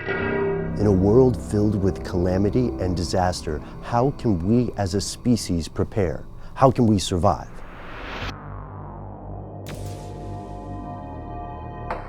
In a world filled with calamity and disaster, how can we as a species prepare? How can we survive?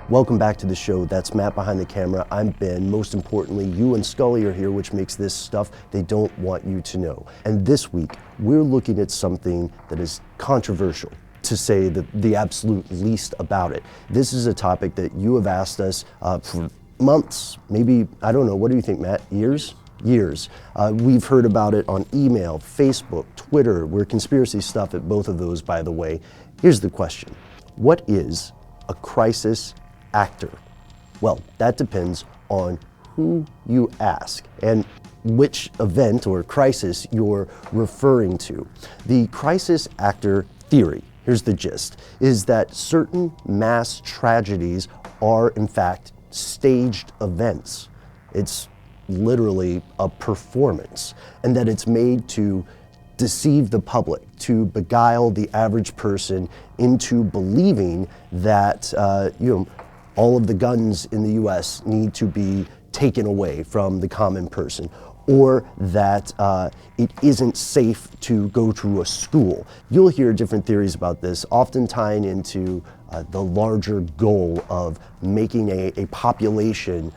Welcome back to the show. That's Matt behind the camera. I'm Ben. Most importantly, you and Scully are here, which makes this stuff they don't want you to know. And this week, we're looking at something that is controversial, to say the absolute least about it. This is a topic that you have asked us for months, maybe, I don't know, what do you think, Matt? Years? Years. We've heard about it on email, Facebook, Twitter. We're conspiracy stuff at both of those, by the way. Here's the question. What is a crisis actor? Well, that depends on who you ask and which event or crisis you're referring to. The crisis actor theory, here's the gist, is that certain mass tragedies are in fact staged events. It's literally a performance, and that it's made to deceive the public, to beguile the average person into believing that all of the guns in the US need to be taken away from the common person, or that it isn't safe to go to a school. You'll hear different theories about this, often tying into the larger goal of making a population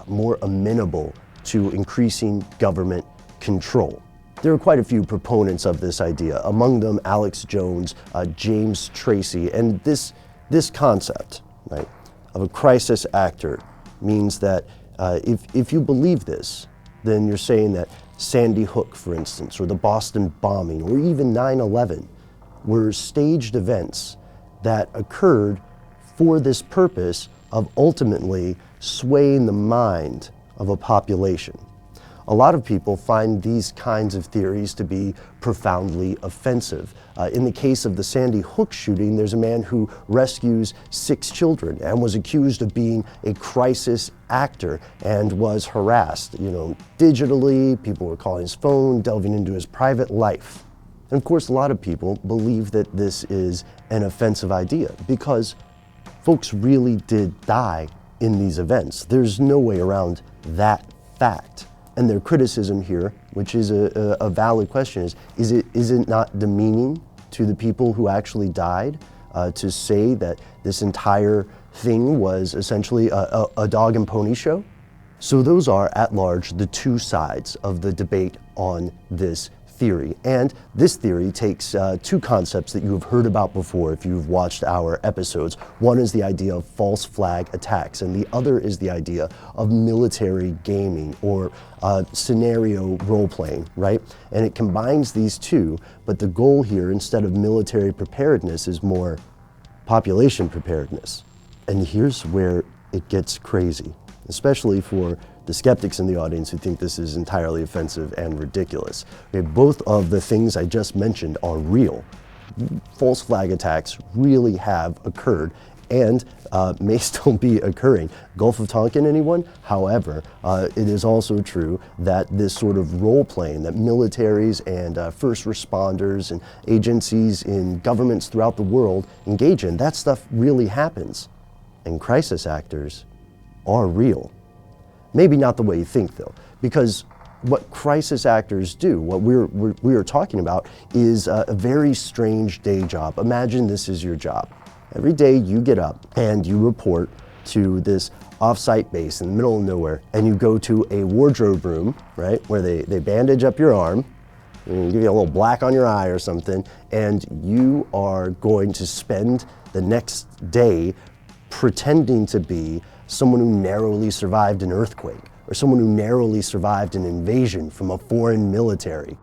more amenable to increasing government control. There are quite a few proponents of this idea, among them Alex Jones, James Tracy, and this concept, right, of a crisis actor means that if you believe this, then you're saying that Sandy Hook, for instance, or the Boston bombing, or even 9/11 were staged events that occurred for this purpose of ultimately swaying the mind of a population. A lot of people find these kinds of theories to be profoundly offensive. In the case of the Sandy Hook shooting, there's a man who rescues 6 children and was accused of being a crisis actor and was harassed, digitally. People were calling his phone, delving into his private life. And of course, a lot of people believe that this is an offensive idea because folks really did die in these events. There's no way around that fact. And their criticism here, which is a valid question, is it not demeaning to the people who actually died to say that this entire thing was essentially a dog and pony show? So those are, at large, the two sides of the debate on this theory. And this theory takes two concepts that you have heard about before if you've watched our episodes. One is the idea of false flag attacks, and the other is the idea of military gaming or scenario role-playing, right? And it combines these two, but the goal here, instead of military preparedness, is more population preparedness. And here's where it gets crazy, especially for the skeptics in the audience who think this is entirely offensive and ridiculous. Okay, both of the things I just mentioned are real. False flag attacks really have occurred and may still be occurring. Gulf of Tonkin, anyone? However, it is also true that this sort of role-playing that militaries and first responders and agencies in governments throughout the world engage in, that stuff really happens. And crisis actors are real. Maybe not the way you think, though, because what crisis actors do, what we are talking about, is a very strange day job. Imagine this is your job. Every day you get up and you report to this off-site base in the middle of nowhere, and you go to a wardrobe room, right, where they bandage up your arm, and give you a little black on your eye or something, and you are going to spend the next day pretending to be someone who narrowly survived an earthquake, or someone who narrowly survived an invasion from a foreign military.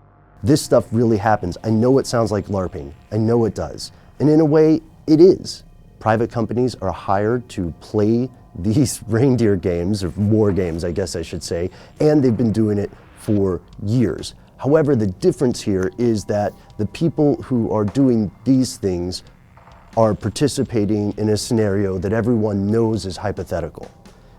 This stuff really happens. I know it sounds like LARPing. I know it does. And in a way, it is. Private companies are hired to play these reindeer games, or war games, I guess I should say, and they've been doing it for years. However, the difference here is that the people who are doing these things are participating in a scenario that everyone knows is hypothetical.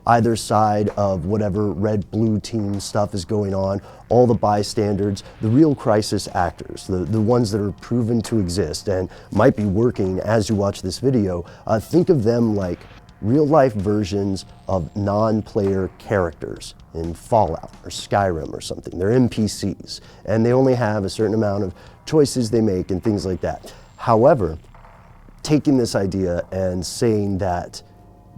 Either side of whatever red-blue team stuff is going on, all the bystanders, the real crisis actors, the ones that are proven to exist and might be working as you watch this video, think of them like real-life versions of non-player characters in Fallout or Skyrim or something. They're NPCs, and they only have a certain amount of choices they make and things like that. However, taking this idea and saying that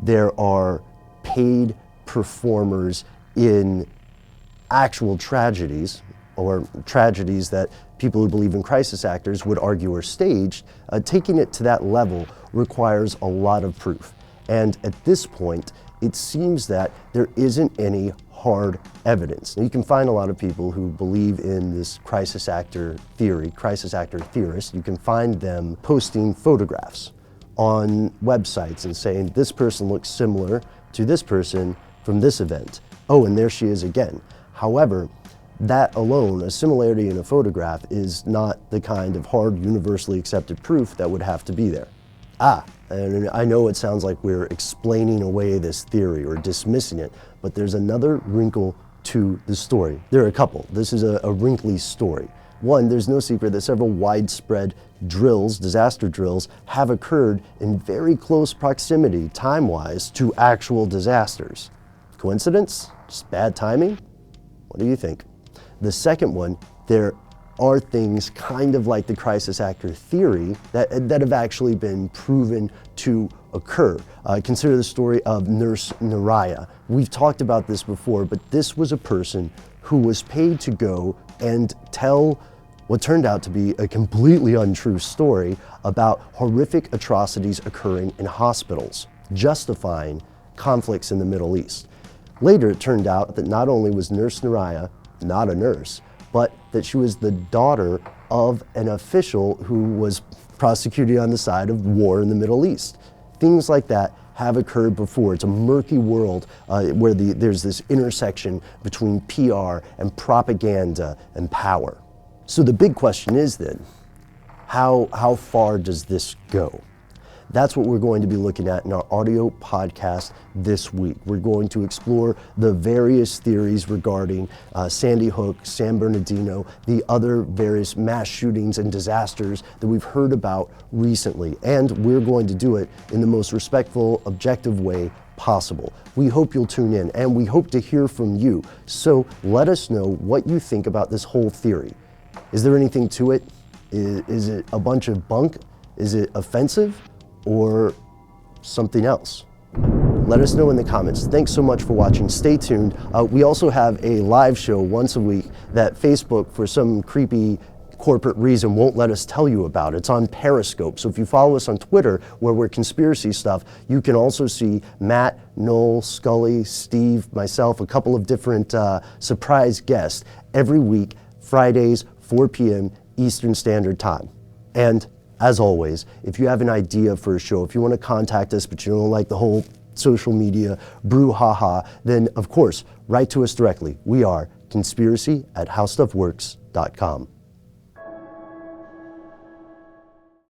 there are paid performers in actual tragedies, or tragedies that people who believe in crisis actors would argue are staged, taking it to that level requires a lot of proof. And at this point, it seems that there isn't any hard evidence. Now, you can find a lot of people who believe in this crisis actor theory, crisis actor theorists. You can find them posting photographs on websites and saying, this person looks similar to this person from this event. Oh, and there she is again. However, that alone, a similarity in a photograph, is not the kind of hard, universally accepted proof that would have to be there. And I know it sounds like we're explaining away this theory or dismissing it, but there's another wrinkle to the story. There are a couple. This is a wrinkly story. One, there's no secret that several widespread drills, disaster drills, have occurred in very close proximity, time-wise, to actual disasters. Coincidence? Just bad timing? What do you think? The second one, there are things kind of like the crisis actor theory that have actually been proven to occur. Consider the story of Nurse Naraya. We've talked about this before, but this was a person who was paid to go and tell what turned out to be a completely untrue story about horrific atrocities occurring in hospitals, justifying conflicts in the Middle East. Later, it turned out that not only was Nurse Naraya not a nurse, but that she was the daughter of an official who was prosecuted on the side of war in the Middle East. Things like that have occurred before. It's a murky world where there's this intersection between PR and propaganda and power. So the big question is then, how far does this go? That's what we're going to be looking at in our audio podcast this week. We're going to explore the various theories regarding Sandy Hook, San Bernardino, the other various mass shootings and disasters that we've heard about recently. And we're going to do it in the most respectful, objective way possible. We hope you'll tune in, and we hope to hear from you. So let us know what you think about this whole theory. Is there anything to it? Is it a bunch of bunk? Is it offensive? Or something else? Let us know in the comments. Thanks so much for watching. Stay tuned. We also have a live show once a week that Facebook, for some creepy corporate reason, won't let us tell you about. It's on Periscope. So if you follow us on Twitter, where we're conspiracy stuff, you can also see Matt, Noel, Scully, Steve, myself, a couple of different surprise guests every week, Fridays, 4 p.m. Eastern Standard Time. And as always, if you have an idea for a show, if you want to contact us, but you don't like the whole social media brouhaha, then of course, write to us directly. We are conspiracy@howstuffworks.com.